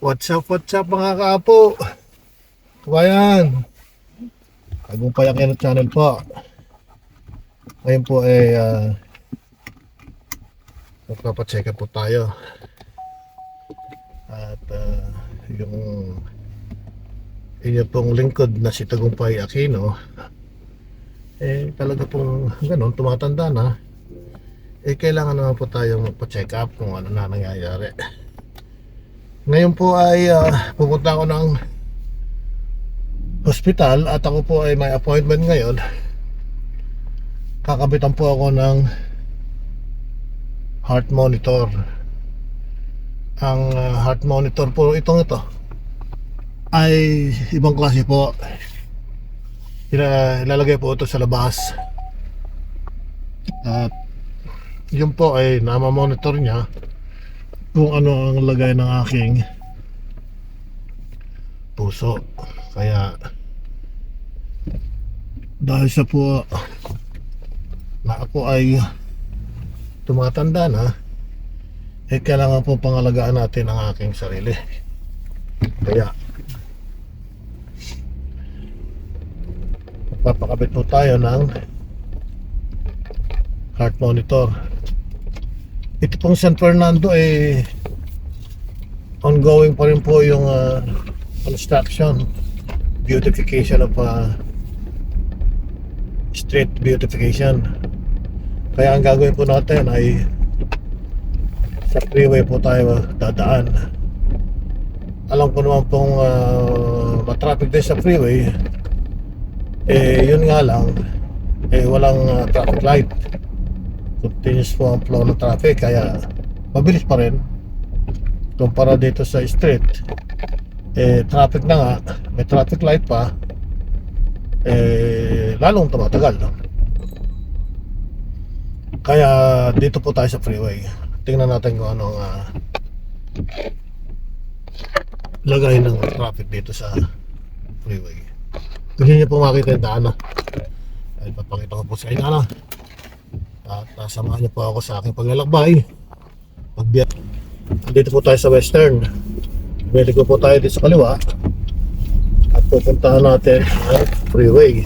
What's up mga kaapo? Kabayan, Tagumpay Aquino Channel po. Ngayon po ay magpapacheck up po tayo. At yung inyo pong lingkod na si Tagumpay Aquino talaga pong ganun, tumatanda na. Kailangan naman po tayong magpa-check up kung ano na nangyayari. Ngayon po ay pupunta ako ng hospital at ako po ay may appointment ngayon. Kakabitan po ako ng heart monitor. Ang heart monitor po ito ay ibang klase po. Ilalagay po ito sa labas. At yun po ay nama-monitor niya kung ano ang lagay ng aking puso. Kaya dahil sa po na ako ay tumatanda na, kailangan po pangalagaan natin ang aking sarili. Kaya papakabit po tayo ng heart monitor. Ito pong San Fernando ongoing pa rin po yung construction, beautification of street beautification. Kaya ang gagawin po natin ay sa freeway po tayo dadaan. Alam ko naman pong matraffic din sa freeway. Yun nga lang, walang traffic light. Continuous po ang flow ng traffic, kaya mabilis pa rin kumpara dito sa street. Traffic na nga, may traffic light pa, lalong tumatagal, no? Kaya dito po tayo sa freeway. Tingnan natin kung ano ang lagay ng traffic dito sa freeway. Gusto niyo po makita yung daan, ay papakita ko po sa inyo, at samahan niyo po ako sa aking paglalakbay. Dito po tayo sa Western. Bili ko po tayo dito sa kaliwa at pupuntahan natin ang freeway.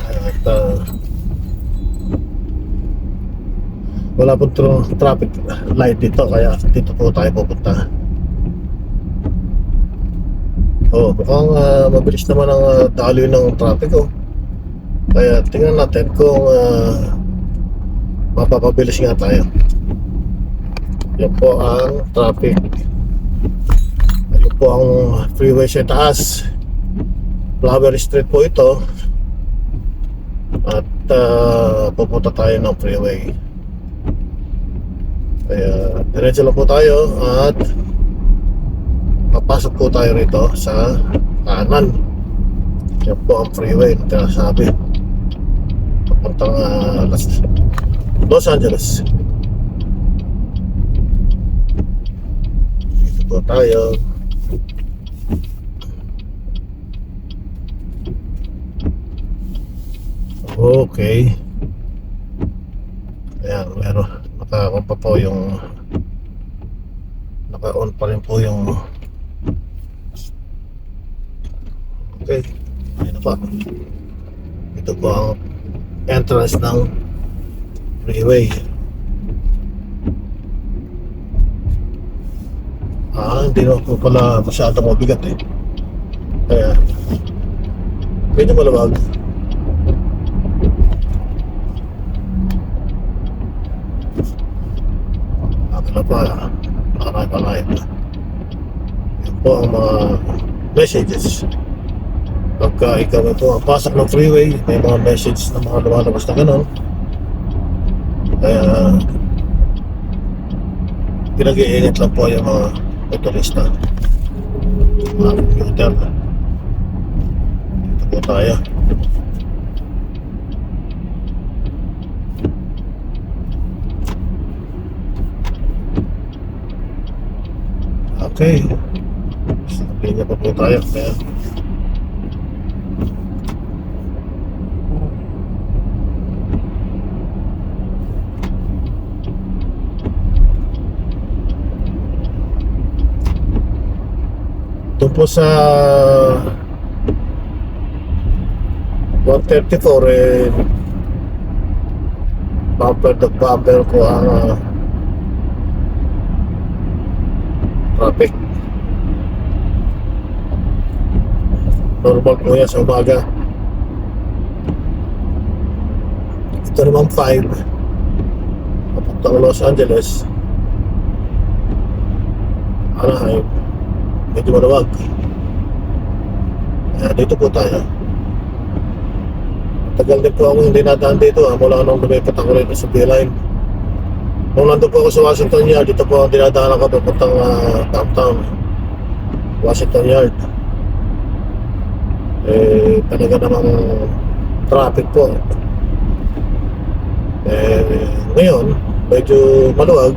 At wala po traffic light dito, kaya dito po tayo pupunta. Mukhang mabilis naman ang daloy ng traffic, kaya tingnan natin kung mapapabilis nga tayo. Yan po ang traffic. Yan po ang freeway sa taas. Flower Street po ito. At pupunta tayo ng freeway. Kaya diretso lang po tayo at papasok po tayo rito sa kanan. Yan po ang freeway na tinasabi, papuntang Los Angeles. Dito po tayo. Okay. Ayan, naka-on pa po yung naka-on pa rin po yung okay. Ayun na pa. Ito po ang entrance ng freeway. Hindi na po pala masyadong mabigat kaya medyo malawag. Na pa nakakalain. Yan po ang mga messages. Pagka ikaw ay pumapasok ng freeway, may mga message na mga lumalabas na ganun. Kaya pinag-iingat lang po yung mga motorista, mga commuter. Dito po tayo. Okay, sabihin niya pa po tayo. Kaya Doon po sa 134 bumper to bumper po ang traffic. Normal po yan sa umaga. Ito naman 5 papuntang Los Angeles, Anaheim, medyo maluwag. Dito po tayo. Tagal din po ako hindi nadaan dito mula nung lumipat ako rito sa B-Line. Nung nandun po ako sa Washington Yard, dito po ang dinadaan ako papuntang downtown Washington Yard. Talaga namang traffic po. Ngayon medyo maluwag.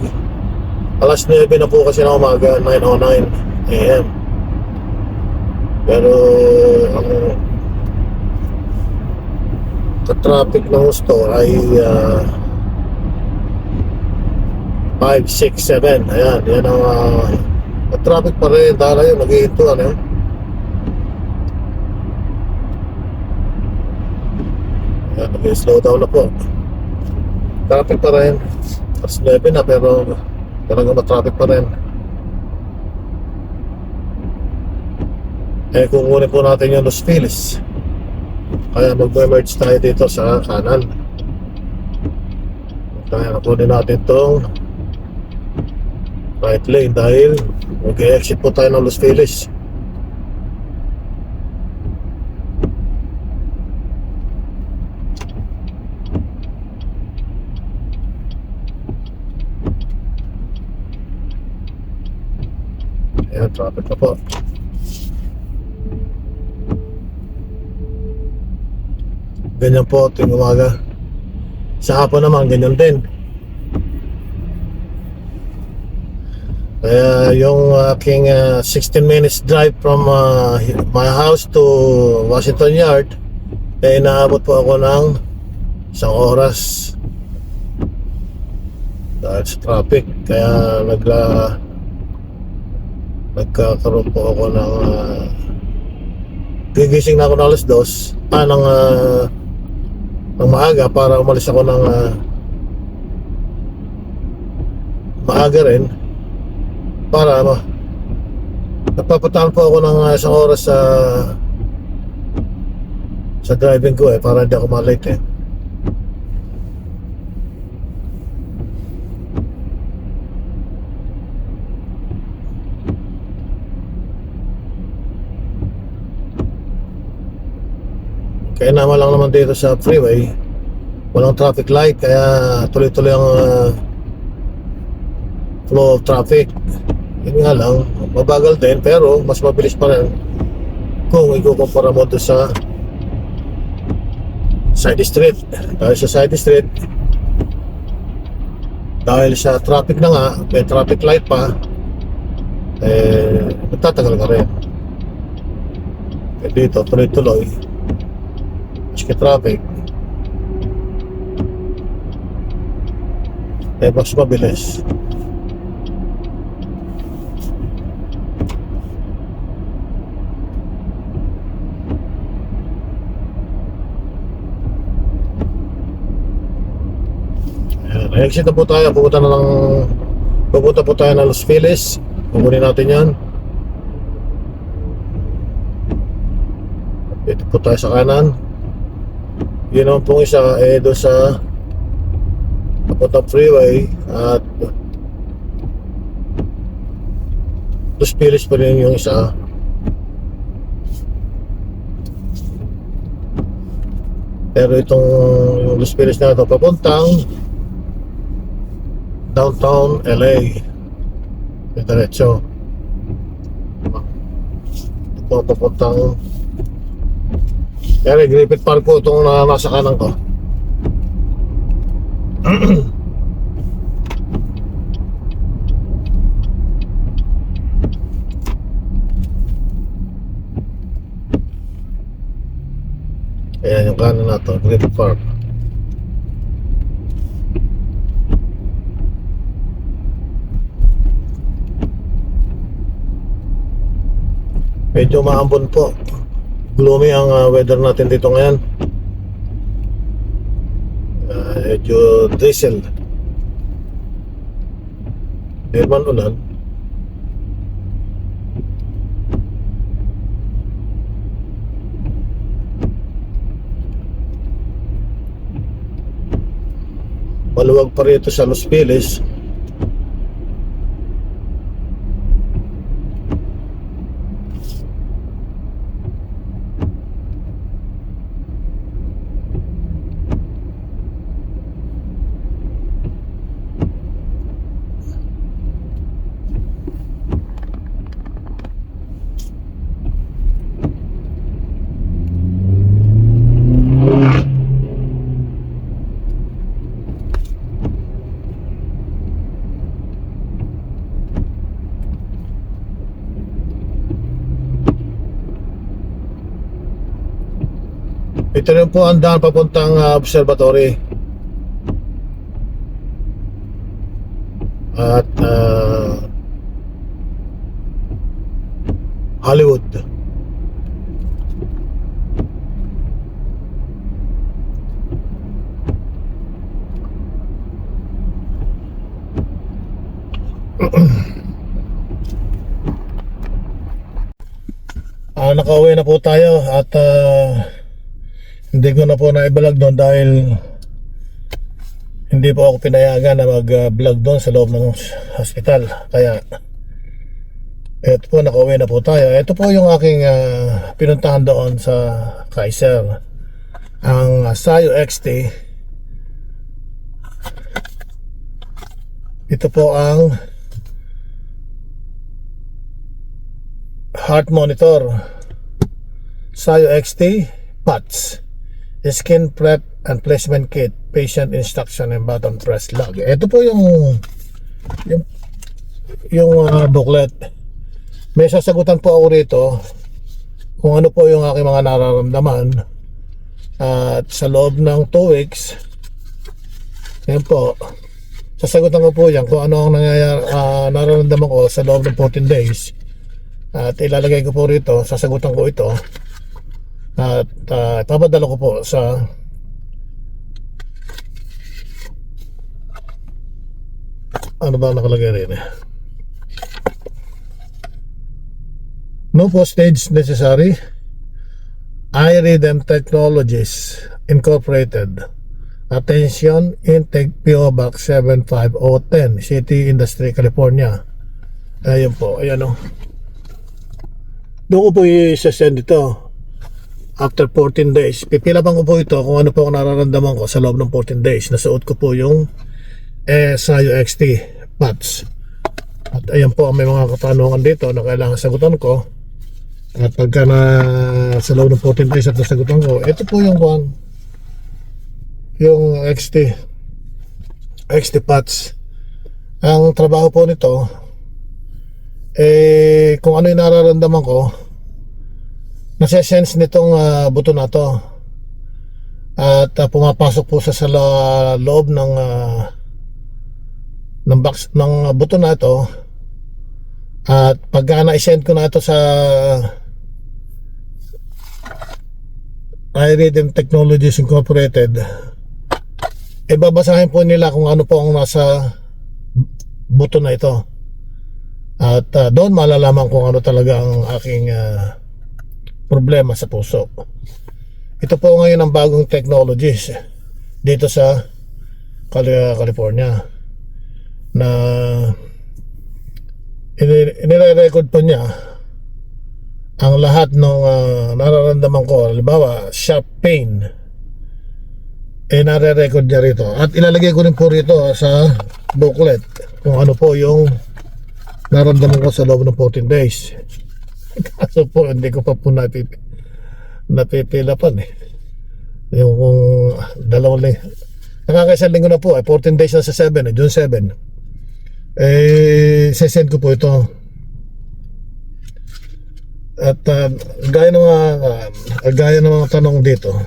Alas 9 na po kasi na umaga, 9:09 AM. Pero ang traffic ng gusto ay 5, 6, 7. Ayan, yan ang traffic pa rin. Dahil yun, nag-iinto ano. Ayan, nag-slow down na po. Traffic pa rin. Alas 9 na pero talagang matraffic pa rin. Kukunin po natin yung Los Feliz. Kaya mag-merge tayo dito sa kanan. Kaya nakunin natin itong right lane dahil mag-exit po tayo ng Los Feliz. Ayan, traffic na po. Ganyan po tuwing umaga. Sa hapon naman ganyan din. Kaya yung aking 16 minutes drive from my house to Washington Yard, inaabot po ako ng 1 oras dahil sa traffic. Kaya nagkakaroon po ako ng gigising na ako ng alas 2 ng maaga para umalis ako ng maaga rin para napapataan po ako ng 1 oras sa driving ko para hindi ako malate Kaya naman lang naman dito sa freeway, walang traffic light, kaya tuloy-tuloy ang flow of traffic. Yun nga lang, mabagal din pero mas mabilis pa rin kung ikukumpara mo doon sa side street. Dahil sa side street, dahil sa traffic na nga, may traffic light pa, magtatagal ka rin. Dito tuloy-tuloy maski traffic mas mabilis. Exit na po tayo, pupunta po tayo ng Los Feliz. Kukunin natin yan. Dito po tayo sa kanan. Yun naman pong isa doon sa papuntang freeway at Los Feliz pa rin yung isa. Pero itong yung Los Feliz na ito papuntang downtown LA. Diretso. Ito papuntang Griffith Park po itong nasa kanan ko. Ayan yung kanan na ito, Griffith Park. Medyo maambon po. Gloomy ang weather natin dito ngayon. Medyo drizzle. Hindi man ulan. Maluwag pa rito sa Los Feliz. Ito rin po ang daan papuntang observatory. At Hollywood. Nakauwi na po tayo at hindi ko na po naibalag doon dahil hindi po ako pinayagan na mag-vlog doon sa loob ng hospital. Kaya eto po, nakauwi na po tayo. Ito po yung aking pinuntahan doon sa Kaiser, ang Sayo XT. Ito po ang heart monitor, Sayo XT PATS, skin prep and placement kit, patient instruction and button press log. Ito po yung booklet. May sasagutan po ako rito kung ano po yung aking mga nararamdaman at sa loob ng 2 weeks, yan po, sasagutan ko po yan kung ano ang nangyayari, nararamdaman ko sa loob ng 14 days at ilalagay ko po rito, sasagutan ko ito at ipapadala ko po sa ano ba nakalagay rin, no postage necessary, iRhythm Technologies Incorporated, attention, intake PO Box 75010, City Industry, California. Ayun po, ayan o. Doon ko po i-send ito after 14 days. Pipilapan ko po ito kung ano po ang nararamdaman ko sa loob ng 14 days. Nasuot ko po yung Sayo XT PATS. At ayan po, may mga katanungan dito na kailangan sagutan ko. At pagka na sa loob ng 14 days at nasagutan ko, ito po yung XT PATS. Ang trabaho po nito, kung ano yung nararamdaman ko, nasa-sense nitong buto na to at pumapasok po sa loob ng box ng buto na ito at pagka na-send ko na ito sa iRhythm Technologies Incorporated, babasahin po nila kung ano po ang nasa buto na ito at doon malalaman kung ano talaga ang aking problema sa puso. Ito po ngayon ang bagong technologies dito sa California na inire-record po niya ang lahat ng nararamdaman ko. Halimbawa, sharp pain, nare-record niya rito at ilalagay ko rin po rito sa booklet kung ano po yung nararamdaman ko sa loob ng 14 days. Kaso po hindi ko pa po napipilapan yung kung dalawang nakakaisang linggo na po 14 days na sa 7 June 7 sesend ko po ito at gaya ng mga tanong dito,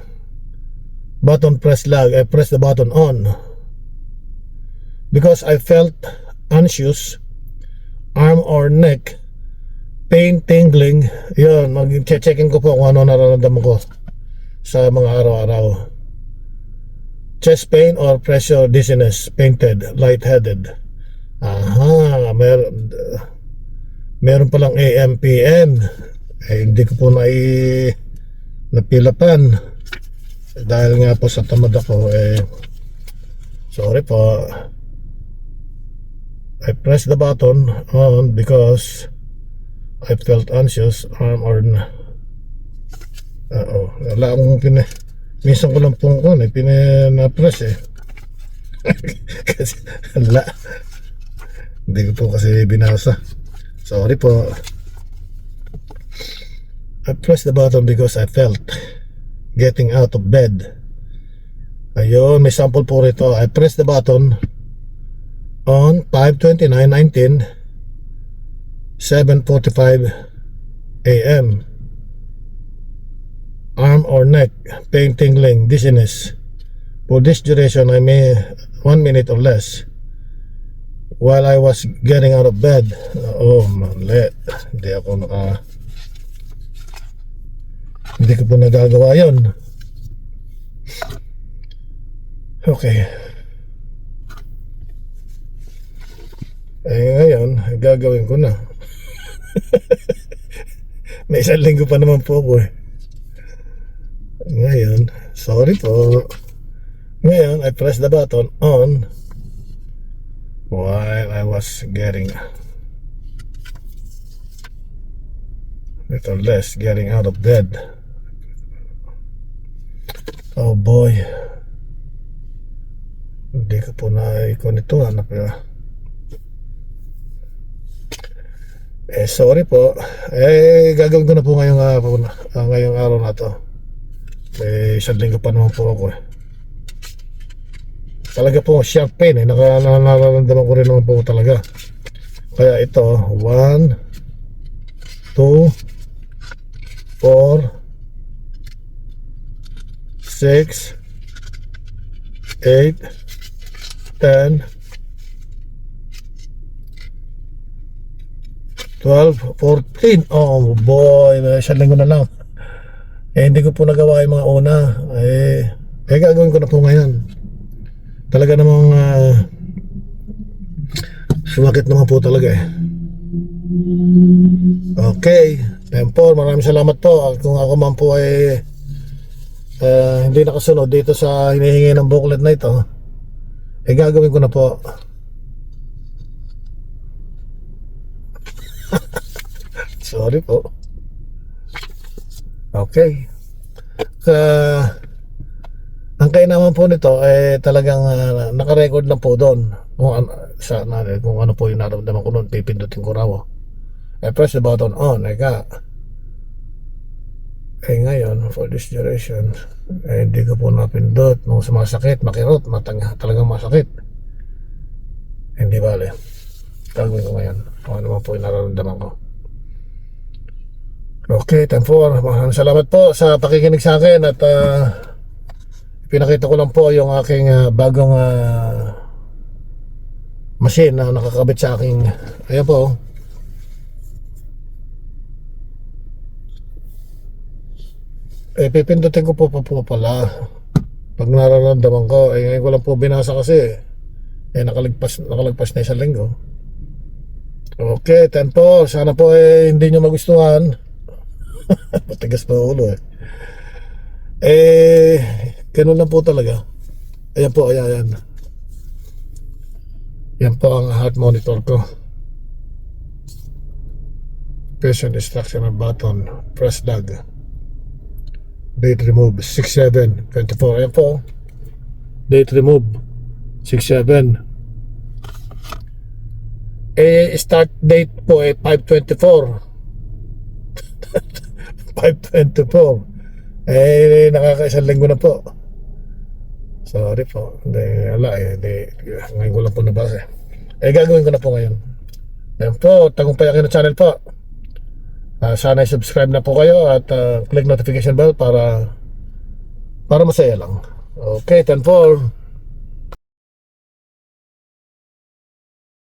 button press log, I press the button on because I felt anxious, arm or neck pain, tingling. Yun, mag-checkin ko po kung ano nararamdaman ko sa mga araw-araw. Chest pain or pressure, dizziness, fainted, lightheaded. Aha, meron palang AM, PM. Hindi ko po napilapan dahil nga po sa tamad ako. Sorry po. I pressed the button on because I felt anxious, arm or wala akong minsan ko lang pong pina-press kasi wala, hindi ko po kasi binasa. Sorry po. I pressed the button because I felt getting out of bed. Ayun, may sample po rito. I pressed the button on 5:29:19, 7:45 AM. Arm or neck pain, tingling, dizziness. For this duration, I may 1 minute or less while I was getting out of bed. Oh, mali. Hindi ko po nagagawa yun. Okay. Ngayon, gagawin ko na. May isang linggo pa naman po ako Ngayon, sorry po. Ngayon, I pressed the button on while I was getting little less getting out of bed. Oh boy. Hindi ko po na-icon ito. Hanap yun. Sorry po. Gagawin ko na po ngayong araw na to. Isang linggo pa naman po ako Talaga po sharp pain nararamdaman ko rin naman po talaga. Kaya ito 1, 2, 4, 6, 8, 10, 12, 14. Oh boy, isang linggo na lang. Hindi ko po nagawa yung mga una. Gagawin ko na po ngayon. Talaga namang sumakit naman po talaga Okay, Tempo, maraming salamat po. Kung ako man po hindi nakasunod dito sa hinihingi ng booklet na ito, gagawin ko na po. Sorry po. Okay. Ang kainaman po nito talagang naka-record na po doon kung ano po yung nararamdaman ko noon. Pipindutin ko raw. I press the button on. Ngayon for this duration hindi ko po napindot nung sumasakit, makirot, talagang masakit. Hindi bale. Gagawin ko ngayon kung ano man po yung nararamdaman ko. Okay, time for. Maraming salamat po sa pakikinig sa akin at pinakita ko lang po yung aking bagong machine na nakakabit sa aking ayan po. Pipindutin ko po pala pag nararamdaman ko. Ngayon ko lang po binasa kasi nakalagpas na isang linggo. Okay, time po. Sana po hindi nyo magustuhan. Matigas pa ulo ganun lang po talaga. Ayan po, ayan. Yan po ang heart monitor ko. Patient instructional button, press log, date remove 6/7/24. Ayan po, date remove 6/7. Start date po 5/24. 5/24. Nakakaisang linggo na po. Sorry po. Ngayon ko lang po nabasa. Gagawin ko na po ngayon. Ayan po, Tagumpay Aquino channel po. Sana subscribe na po kayo at click notification bell para masaya lang. Okay, 10-4.